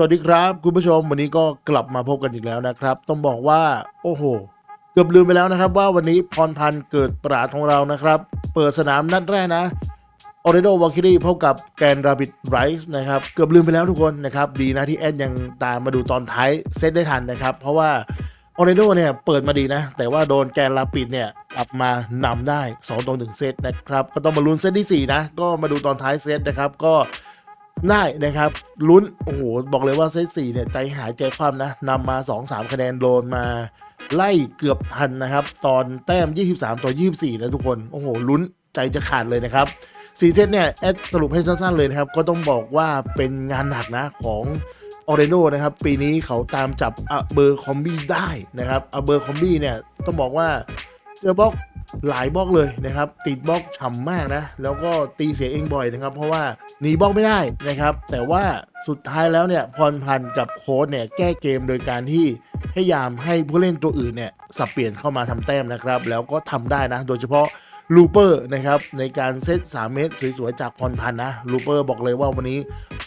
สวัสดีครับคุณผู้ชมวันนี้ก็กลับมาพบกันอีกแล้วนะครับต้องบอกว่าโอ้โหเกือบลืมไปแล้วนะครับว่าวันนี้พรพันธ์เกิดปราดของเรานะครับเปิดสนามนัดแรกนะออริโดวอลคิรีพบกับแกนราบิดไรส์นะครับเกือบลืมไปแล้วทุกคนนะครับดีนะที่แอดยังตามมาดูตอนท้ายเซตได้ทันนะครับเพราะว่าออริโดเนี่ยเปิดมาดีนะแต่ว่าโดนแกนราบิดเนี่ยกลับมานำได้2-1เซตนะครับก็ต้องมาลุ้นเซตที่4นะก็มาดูตอนท้ายเซตนะครับก็ได้นะครับลุ้นโอ้โหบอกเลยว่าเซต4เนี่ยใจหายใจคว่ำนะนำมา 2-3 คะแนนโดนมาไล่เกือบทันนะครับตอนแต้ม23-24นะทุกคนโอ้โหลุ้นใจจะขาดเลยนะครับ4เซตเนี่ยแอดสรุปให้สั้นๆเลยนะครับก็ต้องบอกว่าเป็นงานหนักนะของออเรโนนะครับปีนี้เขาตามจับเบอร์คอมบี้ได้นะครับเบอร์คอมบี้เนี่ยต้องบอกว่าเจอบล็อกหลายบล็อกเลยนะครับติดบล็อกฉ่ำมากนะแล้วก็ตีเสียเองบ่อยนะครับเพราะว่าหนีบล็อกไม่ได้นะครับแต่ว่าสุดท้ายแล้วเนี่ยพรพันธ์กับโค้ชเนี่ยแก้เกมโดยการที่พยายามให้ผู้เล่นตัวอื่นเนี่ยสับเปลี่ยนเข้ามาทำแต้มนะครับแล้วก็ทำได้นะโดยเฉพาะลูเปอร์นะครับในการเซต3เมตรสวยๆจากพรพันธ์นะลูเปอร์บอกเลยว่าวันนี้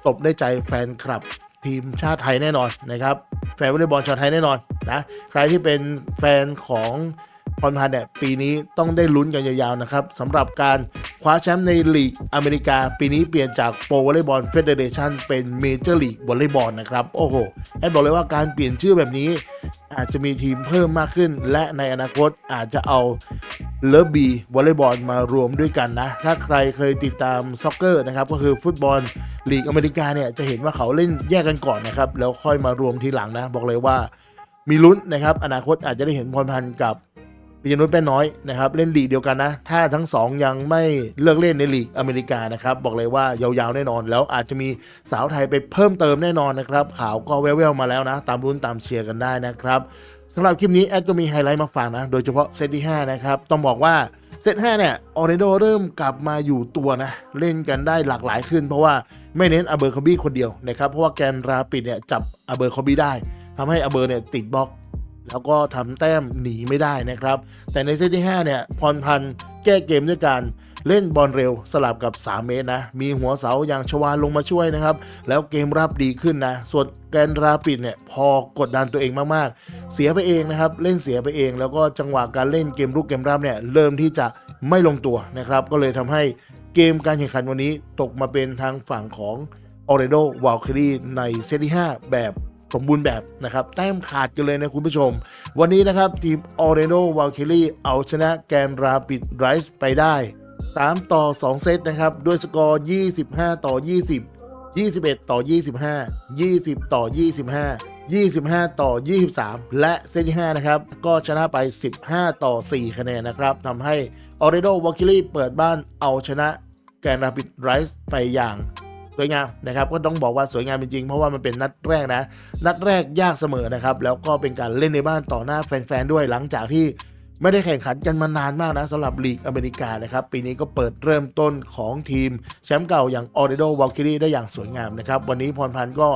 ตบได้ใจแฟนคลับทีมชาติไทยแน่นอนนะครับแฟนวอลเลย์บอลชาวไทยแน่นอนนะใครที่เป็นแฟนของพรพันธ์เนี่ยปีนี้ต้องได้ลุ้นกันยาวๆนะครับสำหรับการคว้าแชมป์ในลีกอเมริกาปีนี้เปลี่ยนจากโปรวอลเลย์บอลเฟเดเรชันเป็นเมเจอร์ลีกวอลเลย์บอลนะครับโอ้โหให้บอกเลยว่าการเปลี่ยนชื่อแบบนี้อาจจะมีทีมเพิ่มมากขึ้นและในอนาคตอาจจะเอาเลิฟบีวอลเลย์บอลมารวมด้วยกันนะถ้าใครเคยติดตามซ็อกเกอร์นะครับก็คือฟุตบอลลีกอเมริกาเนี่ยจะเห็นว่าเขาเล่นแยกกันก่อนนะครับแล้วค่อยมารวมทีหลังนะบอกเลยว่ามีลุ้นนะครับอนาคตอาจจะได้เห็นพรพันธ์กับปิยนุชแป้นน้อยนะครับเล่นลีกเดียวกันนะถ้าทั้งสองยังไม่เลิกเล่นในลีกอเมริกานะครับบอกเลยว่ายาวๆแน่นอนแล้วอาจจะมีสาวไทยไปเพิ่มเติมแน่นอนนะครับข่าวก็แว่วๆมาแล้วนะตามลุ้นตามเชียร์กันได้นะครับสำหรับคลิปนี้แอดก็มีไฮไลท์มาฝากนะโดยเฉพาะเซตที่5นะครับต้องบอกว่าเซต5เนี่ยออริโดเริ่มกลับมาอยู่ตัวนะเล่นกันได้หลากหลายขึ้นเพราะว่าไม่เน้นอเบอร์คอบี้คนเดียวนะครับเพราะว่าแกนราปิดเนี่ยจับอเบอร์คอบี้ได้ทำให้อเบอร์เนี่ยติดบล็อกแล้วก็ทำแต้มหนีไม่ได้นะครับแต่ในเซตที่5เนี่ยพรพันธ์แก้เกมด้วยการเล่นบอลเร็วสลับกับ3เมตรนะมีหัวเสาอย่างชวาลงมาช่วยนะครับแล้วเกมรับดีขึ้นนะส่วนแกนราปิดเนี่ยพอกดดันตัวเองมากๆเสียไปเองนะครับเล่นเสียไปเองแล้วก็จังหวะการเล่นเกมรุกเกมรับเนี่ยเริ่มที่จะไม่ลงตัวนะครับก็เลยทำให้เกมการแข่งขันวันนี้ตกมาเป็นทางฝั่งของออเรโดวาลคิรีในเซตที่5แบบสมบูรณ์แบบนะครับแต้มขาดกันเลยนะคุณผู้ชมวันนี้นะครับทีมออเรโดวาลคิรีเอาชนะแกนราปิดไรส์ไปได้3-2เซตนะครับด้วยสกอร์25-20 21-25 20-25 25-23และเซตที่5นะครับก็ชนะไป15-4คะแนนนะครับทำให้ออเรโดวอลคิรีเปิดบ้านเอาชนะแกนราปิดไรส์ไปอย่างสวยงามนะครับก็ต้องบอกว่าสวยงามจริงๆเพราะว่ามันเป็นนัดแรกนะนัดแรกยากเสมอนะครับแล้วก็เป็นการเล่นในบ้านต่อหน้าแฟนๆด้วยหลังจากที่ไม่ได้แข่งขันกันมานานมากนะสำหรับลีกอเมริกานะครับปีนี้ก็เปิดเริ่มต้นของทีมแชมป์เก่าอย่างออริโดวอลคิรีได้อย่างสวยงามนะครับวันนี้พรพันธ์ก็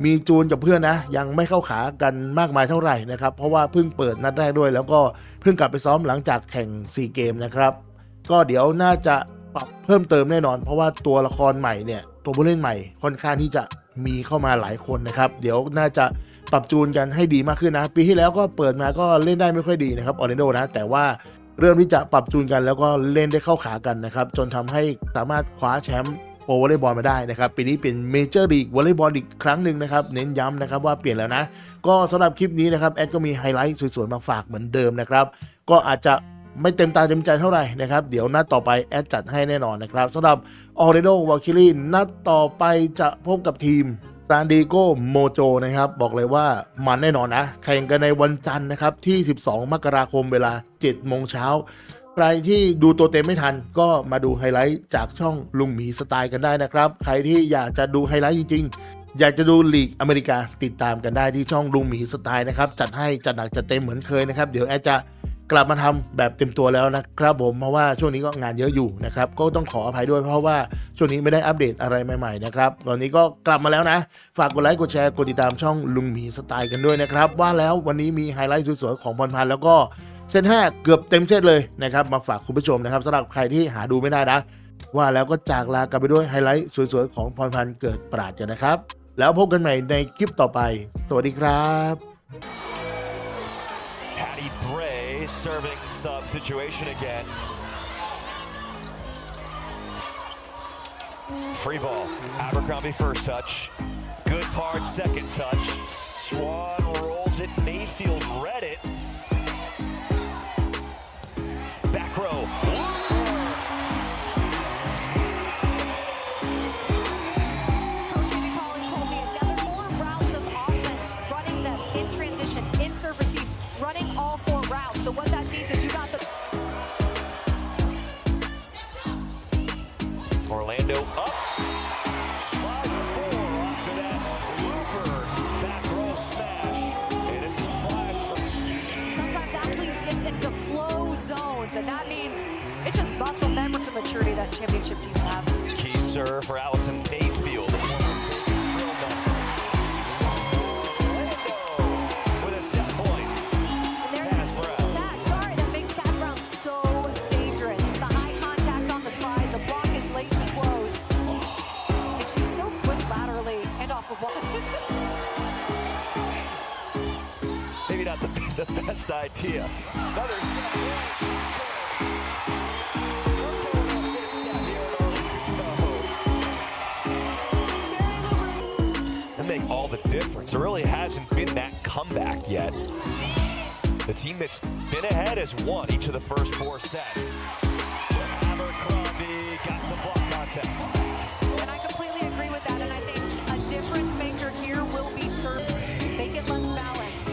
มีจูนกับเพื่อนนะยังไม่เข้าขากันมากมายเท่าไหร่นะครับเพราะว่าเพิ่งเปิดนัดแรกด้วยแล้วก็เพิ่งกลับไปซ้อมหลังจากแข่ง4เกมนะครับก็เดี๋ยวน่าจะปรับเพิ่มเติมแน่นอนเพราะว่าตัวละครใหม่เนี่ยตัวผู้เล่นใหม่ค่อนข้างที่จะมีเข้ามาหลายคนนะครับเดี๋ยวน่าจะปรับจูนกันให้ดีมากขึ้นนะปีที่แล้วก็เปิดมาก็เล่นได้ไม่ค่อยดีนะครับออร์เรโดนะแต่ว่าเริ่มที่จะปรับจูนกันแล้วก็เล่นได้เข้าขากันนะครับจนทำให้สามารถคว้าแชมป์โปรวอลเลย์บอลมาได้นะครับปีนี้เป็นเมเจอร์ลีกวอลเลย์บอลอีกครั้งหนึ่งนะครับเน้นย้ำนะครับว่าเปลี่ยนแล้วนะก็สำหรับคลิปนี้นะครับแอดก็มีไฮไลท์สวยๆมาฝากเหมือนเดิมนะครับก็อาจจะไม่เต็มตาเต็มใจเท่าไหร่นะครับเดี๋ยวนัดต่อไปแอดจัดให้แน่นอนนะครับสำหรับออเรโดวาลคิรีนัดต่อไปจะพบกับทีมซานดิเอโกโมโจนะครับบอกเลยว่ามันแน่นอนนะแข่งกันในวันจันทร์นะครับที่12มกราคมเวลา 7 โมงเช้าใครที่ดูตัวเต็มไม่ทันก็มาดูไฮไลท์จากช่องลุงหมีสไตล์กันได้นะครับใครที่อยากจะดูไฮไลท์จริงๆอยากจะดูลีกอเมริกาติดตามกันได้ที่ช่องลุงหมีสไตล์นะครับจัดให้จัดหนักจัดเต็มเหมือนเคยนะครับเดี๋ยวแอดจะกลับมาทำแบบเต็มตัวแล้วนะครับผมเพราะว่าช่วงนี้ก็งานเยอะอยู่นะครับก็ต้องขออภัยด้วยเพราะว่าช่วงนี้ไม่ได้อัปเดตอะไรใหม่ๆนะครับตอนนี้ก็กลับมาแล้วนะฝากกดไลค์กดแชร์กดติดตามช่องลุงหมีสไตล์กันด้วยนะครับว่าแล้ววันนี้มีไฮไลท์สวยๆของพรพันธ์แล้วก็เซต5เกือบเต็มเซตเลยนะครับมาฝากคุณผู้ชมนะครับสำหรับใครที่หาดูไม่ได้นะว่าแล้วก็จากลากันไปด้วยไฮไลท์สวยๆของพรพันธ์เกิดปราดกันนะครับ แล้วพบกันใหม่ในคลิปต่อไปสวัสดีครับ Patty Bray serving sub situation again. Free ball. Abercrombie first touch. Good part second touch. Swan rolls it. Mayfield read it. Back row. Coach Amy Pauley told me another more rounds of offense, running them in transition, in serve receive, running all 4 routes. So what that means is you got the Orlando up. 5-4 after that Looper back row smash. And this is prime for sometimes athletes get into flow zones, and that means it's just muscle memory to maturity that championship teams have. key serve for Allison Mayfield. The former Vegas thrill number. Orlando with a set point. And there Pass goes Brown. attack. Sorry, that makes Cass Brown so dangerous. It's the high contact on the slide. The block is late to close. And she's so quick laterally and off of one. Maybe not the best idea. Another set. And make all the difference. There really hasn't been that comeback yet. The team that's been ahead has won each of the first 4 sets. Abercrombie got some block contact. And I completely agree with that. And I think a difference maker here will be serve. Make it less balance.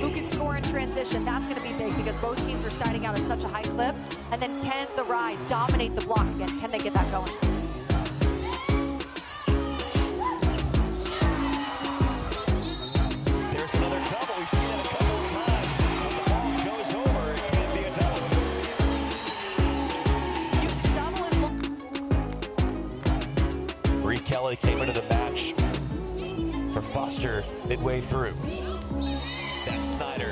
Who can score in transition? That's going to be big because both teams are starting out at such a high clip. And then can the Rise dominate the block again? Can they get that going? There's another double. We've seen it a couple of times. When the ball goes over, it can't be a double. You should double as long. Bree Kelly came into the match for Foster midway through. That's Snyder.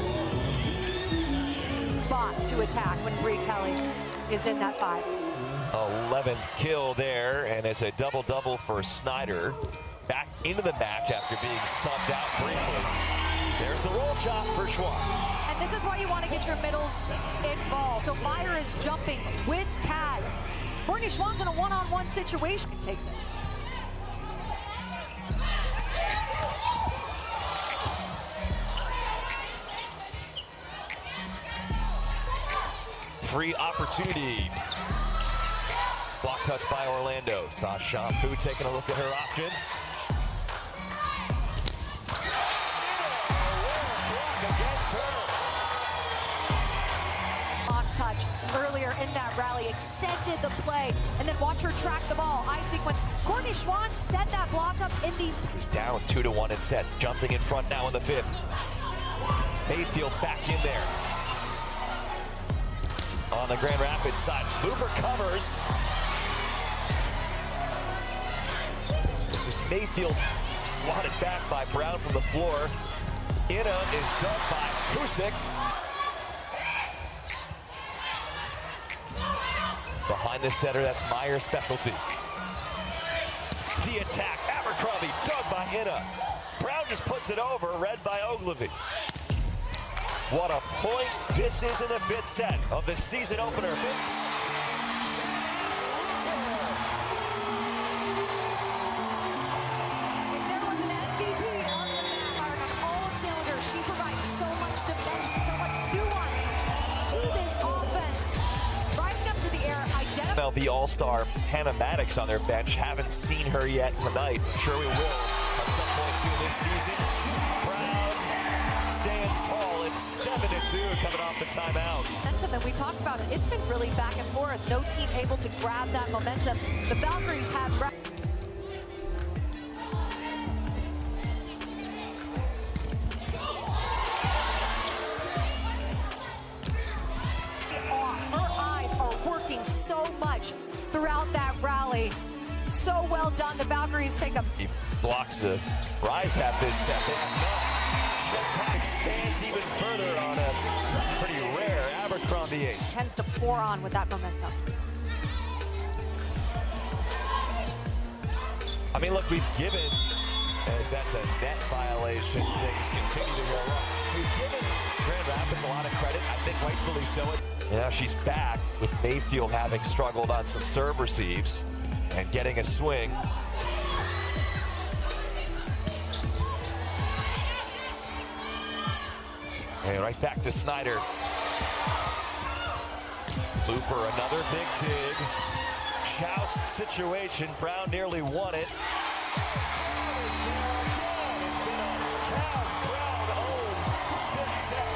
Spot to attack when Bree Kelly is in that 5. 11th kill there, and it's a double-double for Snyder. Back into the match after being subbed out briefly. There's the roll shot for Schwab. And this is why you want to get your middles involved. So Meyer is jumping with Kaz. Courtney Schwann's in a one-on-one situation. Takes it. Free opportunity. Block touch by Orlando. Saw Shampoo taking a look at her options. Block against her. Block touch earlier in that rally, extended the play, and then watch her track the ball. Eye sequence. Courtney Schwann set that block up in the... She's down 2-1 in sets. Jumping in front now in the 5th. Mayfield back in there. On the Grand Rapids side, Looper covers. This is Mayfield slotted back by Brown from the floor. Inna is done by Kusik. Behind the center, that's Meyer's specialty. D-attack, Abercrombie, dug by Inna. Brown just puts it over, read by Ogilvy. What a point this is in the 5th set of the season opener. If there was an MVP on the map, firing on all cylinders, she provides so much dimension, so much nuance to this offense. Rising up to the air, identifying... MLV All-Star Hannah Maddox on their bench. Haven't seen her yet tonight. Sure we will at some point soon this season. Brown stands tall. It's 7-2 coming off the timeout. Momentum, and we talked about it. It's been really back and forth. No team able to grab that momentum. The Valkyries have... Her eyes are working so much throughout that rally. So well done. The Valkyries take a... He blocks the Rise have this set. They have none. Expands even further on a pretty rare Abercrombie ace. Tends to pour on with that momentum. I mean, look, we've given as that's a net violation. Things continue to go wrong. We've given Grand Rapids a lot of credit, I think rightfully so. Now she's back with Mayfield having struggled on some serve receives and getting a swing. And right back to Snyder. Looper, another big dig. Choust situation. Brown nearly won it. It's there again. It's been a Kaz Brown owned fifth set.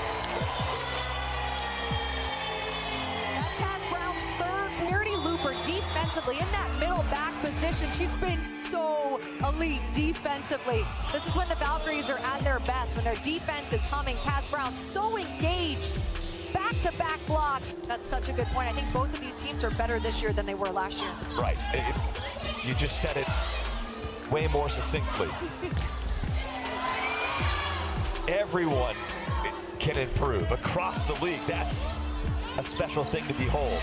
That's Kaz Brown's third parity looper defensively in that middle back position. She's been so elite defensively. This is when the Valkyries are at their best, when their defense is humming. Kaz Brown so engaged. Back-to-back blocks. That's such a good point. I think both of these teams are better this year than they were last year. Right. You just said it way more succinctly. Everyone can improve across the league. That's a special thing to behold.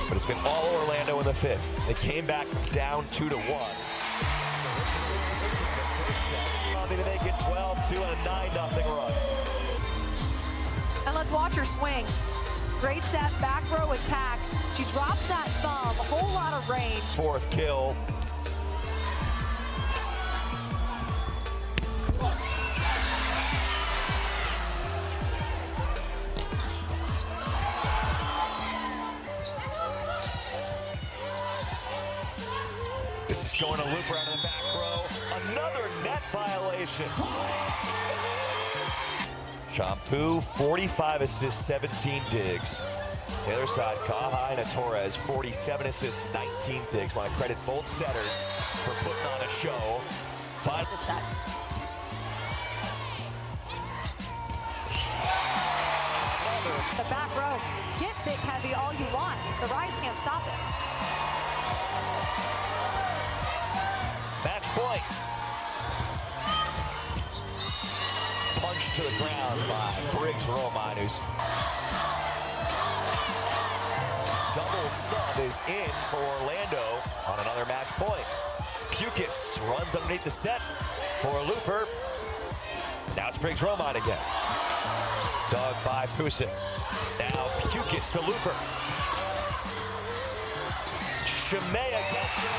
But it's been all Orlando in the fifth. They came back down 2-1. They make it 12-2 and a 9-0 run. And let's watch her swing. Great set, back row attack. She drops that thumb, a whole lot of range. Fourth kill. This is going to loop around in the back row. Another net violation. Shampoo, 45 assists, 17 digs. The other side, Kahai and Torres, 47 assists, 19 digs. Want to credit both setters for putting on a show. The set. The back row. Get big heavy all you want. The Rise can't stop it. Match point. Punch to the ground by Briggs Romanus. Double sub is in for Orlando on another match point. Pukis runs underneath the set for a looper. Now it's Briggs Roman again. Dug by Pusick. Now Pukis to looper. Shemea gets it.